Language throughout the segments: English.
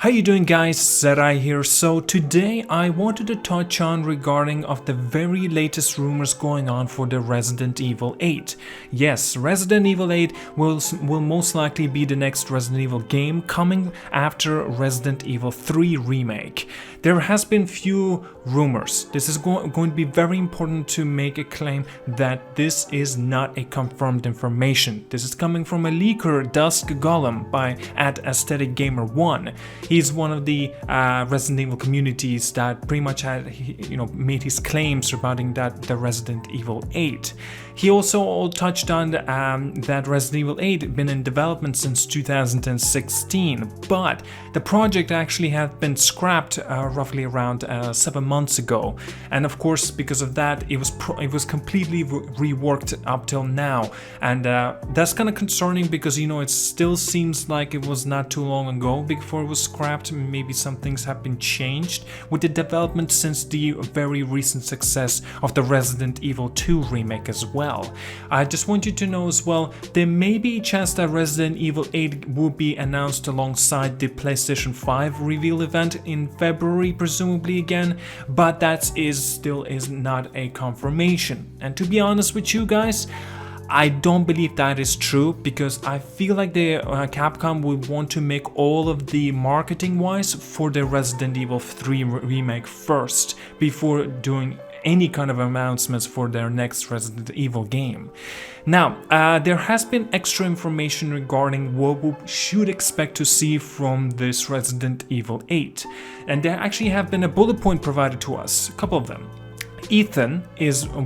How you doing, guys? ZDEyE here. So today I wanted to touch on regarding of the very latest rumors going on for the Resident Evil 8. Yes, Resident Evil 8 will most likely be the next Resident Evil game coming after Resident Evil 3 remake. There has been few rumors. This is going to be very important to make a claim that this is not a confirmed information. This is coming from a leaker, Dusk Golem, at Aesthetic Gamer 1. He's one of the Resident Evil communities that pretty much had, made his claims regarding the Resident Evil 8. He also touched on that Resident Evil 8 been in development since 2016, but the project actually had been scrapped roughly around 7 months ago, and of course because of that it was completely reworked up till now, and that's kind of concerning because it still seems like it was not too long ago before it was scrapped. Maybe some things have been changed with the development since the very recent success of the Resident Evil 2 remake as well. I just want you to know as well, there may be a chance that Resident Evil 8 will be announced alongside the PlayStation 5 reveal event in February, presumably again, but that still is not a confirmation. And to be honest with you guys, I don't believe that is true, because I feel like the Capcom would want to make all of the marketing wise for the Resident Evil 3 remake first before doing any kind of announcements for their next Resident Evil game. Now, there has been extra information regarding what we should expect to see from this Resident Evil 8, and there actually have been a bullet point provided to us, a couple of them. Ethan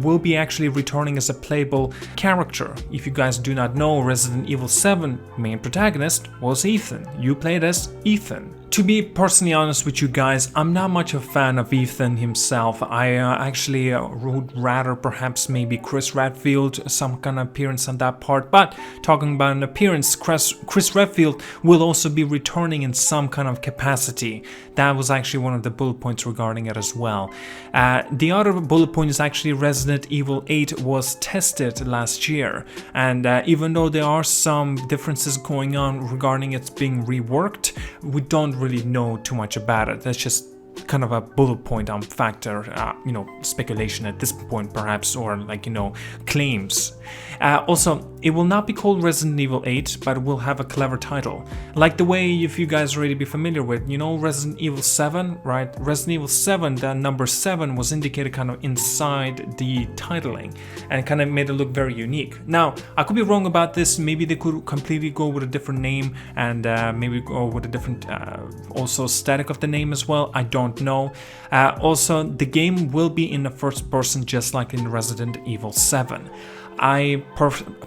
will be actually returning as a playable character. If you guys do not know, Resident Evil 7 main protagonist was Ethan. You played as Ethan. To be personally honest with you guys, I'm not much a fan of Ethan himself. I actually would rather perhaps maybe Chris Redfield, some kind of appearance on that part. But talking about an appearance, Chris Redfield will also be returning in some kind of capacity. That was actually one of the bullet points regarding it as well. The other bullet point is actually Resident Evil 8 was tested last year. And even though there are some differences going on regarding it being reworked, we don't really know too much about it. That's just kind of a bullet point on factor, speculation at this point perhaps, or claims. Also, it will not be called Resident Evil 8, but it will have a clever title. Like the way, if you guys already be familiar with, Resident Evil 7, right? Resident Evil 7, the number 7 was indicated kind of inside the titling, and it kind of made it look very unique. Now, I could be wrong about this. Maybe they could completely go with a different name, and maybe go with a different also aesthetic of the name as well. I don't know. Also, the game will be in the first person, just like in Resident Evil 7. I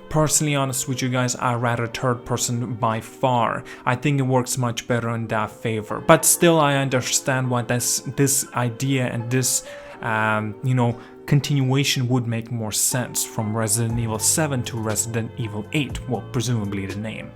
personally honest with you guys, I rather third person by far. I think it works much better in that favor. But still, I understand why this idea and this continuation would make more sense from Resident Evil 7 to Resident Evil 8, well, presumably the name.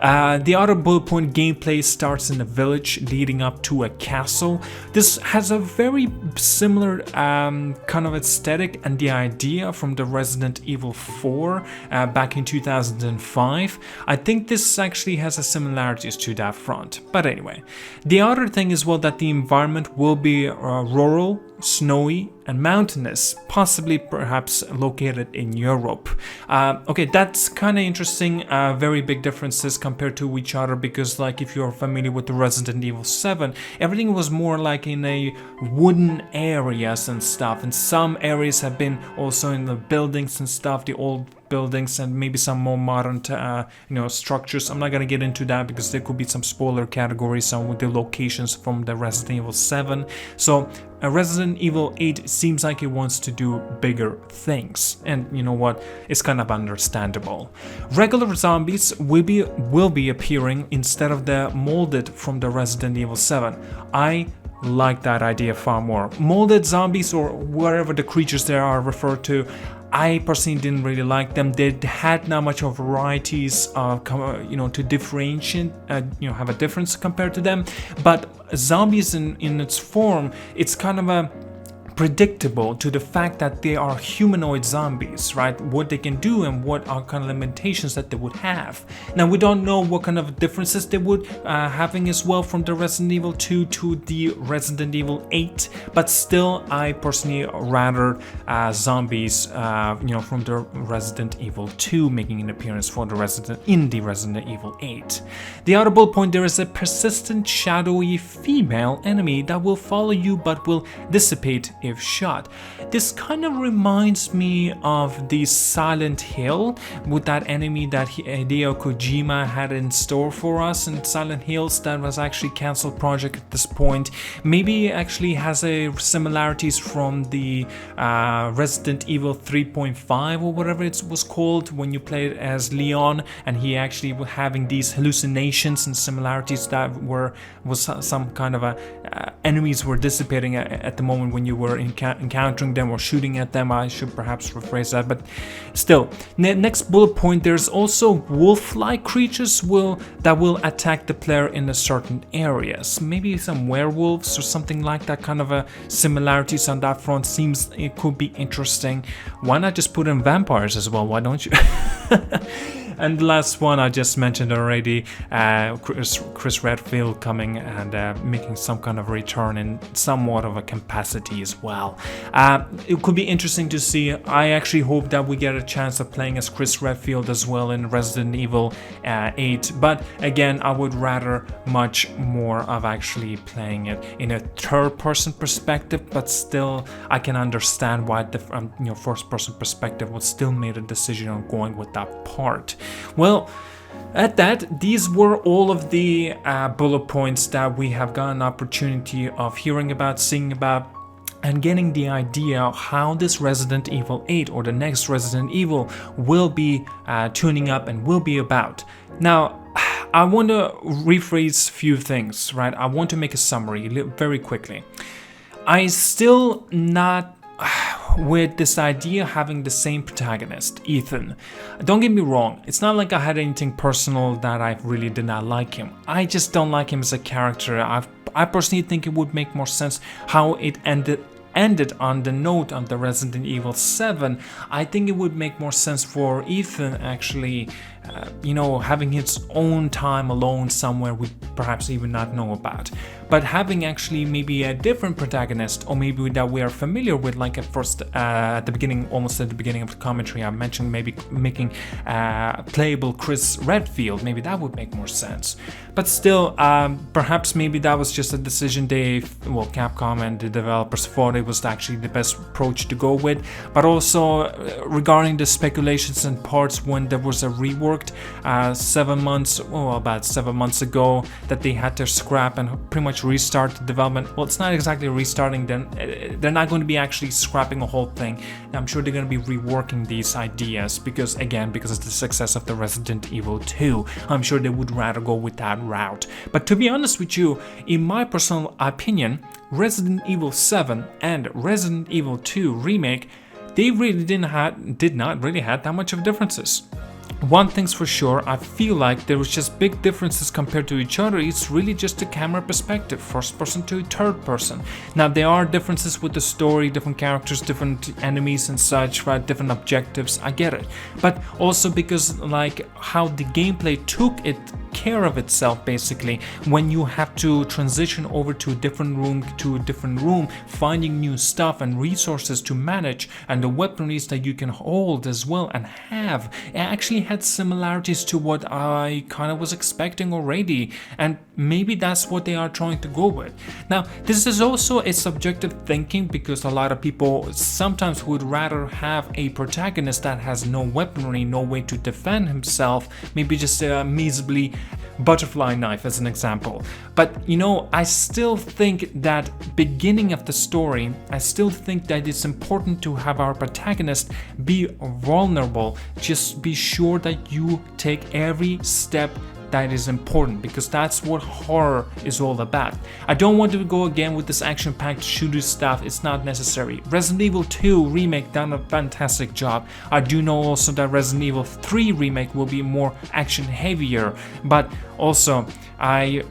The other bullet point, gameplay starts in a village leading up to a castle. This has a very similar kind of aesthetic and the idea from the Resident Evil 4 back in 2005. I think this actually has a similarities to that front. But anyway, the other thing is, well, that the environment will be rural, snowy and mountainous, possibly perhaps located in Europe. Okay, that's kind of interesting. Very big differences compared to each other, because like if you're familiar with the Resident Evil 7, everything was more like in a wooden areas and stuff, and some areas have been also in the buildings and stuff, the old buildings, and maybe some more modern structures. I'm not gonna get into that because there could be some spoiler categories on with the locations from the Resident Evil 7. So Resident Evil 8 seems like it wants to do bigger things, and you know what, it's kind of understandable. Regular zombies will be appearing instead of the molded from the Resident Evil 7. I like that idea far more. Molded zombies, or whatever the creatures there are referred to, I personally didn't really like them. They had not much of varieties, to differentiate, have a difference compared to them. But zombies in its form, it's kind of a predictable to the fact that they are humanoid zombies, right? What they can do and what are kind of limitations that they would have. Now, we don't know what kind of differences they would having as well from the Resident Evil 2 to the Resident Evil 8, but still, I personally rather zombies, from the Resident Evil 2 making an appearance for the Resident Evil 8. The other bullet point, there is a persistent, shadowy female enemy that will follow you but will dissipate if shot. This kind of reminds me of the Silent Hill, with that enemy that Hideo Kojima had in store for us in Silent Hills that was actually cancelled project at this point. Maybe it actually has similarities from the Resident Evil 3.5 or whatever it was called, when you played as Leon and he actually was having these hallucinations and similarities that was some kind of enemies were dissipating at the moment when you were encountering them or shooting at them. I should perhaps rephrase that, but still. Next bullet point, there's also wolf-like creatures that will attack the player in a certain areas. Maybe some werewolves or something like that. Kind of similarities on that front. Seems it could be interesting. Why not just put in vampires as well? Why don't you? And the last one I just mentioned already, Chris Redfield coming and making some kind of return in somewhat of a capacity as well. It could be interesting to see. I actually hope that we get a chance of playing as Chris Redfield as well in Resident Evil 8, but again, I would rather much more of actually playing it in a third-person perspective, but still I can understand why the first-person perspective would still made a decision on going with that part. Well, at that, these were all of the bullet points that we have got an opportunity of hearing about, seeing about, and getting the idea of how this Resident Evil 8 or the next Resident Evil will be tuning up and will be about. Now, I want to rephrase a few things, right? I want to make a summary very quickly. I still not with this idea of having the same protagonist, Ethan. Don't get me wrong, it's not like I had anything personal that I really did not like him. I just don't like him as a character. I personally think it would make more sense how it ended on the note of the Resident Evil 7. I think it would make more sense for Ethan actually having his own time alone somewhere we perhaps even not know about. But having actually maybe a different protagonist, or maybe that we are familiar with, like at first, at the beginning, almost at the beginning of the commentary, I mentioned maybe making playable Chris Redfield. Maybe that would make more sense. But still, perhaps maybe that was just a decision Capcom and the developers thought it was actually the best approach to go with. But also regarding the speculations and parts when there was a reworked about 7 months ago that they had to scrap and pretty much restart the development. Well, it's not exactly restarting, then they're not going to be actually scrapping a whole thing. I'm sure they're going to be reworking these ideas because of the success of the Resident Evil 2. I'm sure they would rather go with that route. But to be honest with you, in my personal opinion, Resident Evil 7 and Resident Evil 2 remake, they really did not really have that much of differences. One thing's for sure, I feel like there was just big differences compared to each other. It's really just a camera perspective, first person to third person. Now there are differences with the story, different characters, different enemies and such, right? Different objectives, I get it. But also because like how the gameplay took care of itself basically when you have to transition over to a different room, finding new stuff and resources to manage, and the weaponries that you can hold as well and have. It actually had similarities to what I kind of was expecting already, and maybe that's what they are trying to go with. Now this is also a subjective thinking because a lot of people sometimes would rather have a protagonist that has no weaponry, no way to defend himself, maybe just a measly butterfly knife as an example. But I still think that beginning of the story, I still think that it's important to have our protagonist be vulnerable. Just be sure that you take every step that is important, because that's what horror is all about. I don't want to go again with this action-packed shooter stuff. It's not necessary. Resident Evil 2 remake done a fantastic job. I do know also that Resident Evil 3 remake will be more action heavier, but also I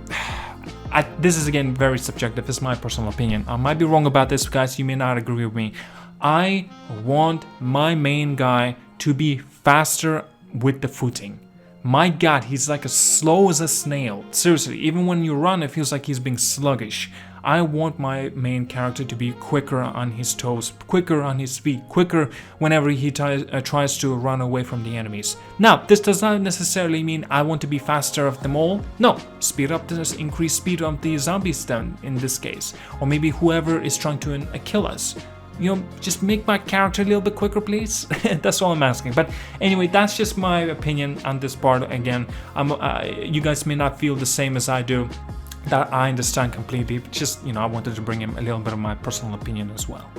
This is again very subjective. This is my personal opinion. I might be wrong about this, guys. You may not agree with me. I want my main guy to be faster with the footing. My god, he's like as slow as a snail. Seriously, even when you run, it feels like he's being sluggish. I want my main character to be quicker on his toes, quicker on his feet, quicker whenever he tries to run away from the enemies. Now, this does not necessarily mean I want to be faster of them all. No, speed up this, increase speed of the zombies then in this case. Or maybe whoever is trying to kill us. You know, just make my character a little bit quicker, please. That's all I'm asking. But anyway, that's just my opinion on this part. Again, you guys may not feel the same as I do. That I understand completely. But just, you know, I wanted to bring in a little bit of my personal opinion as well.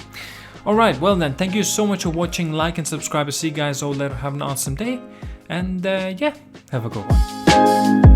Alright, well then, thank you so much for watching. Like and subscribe. I'll see you guys all later. Have an awesome day. And yeah, have a good one.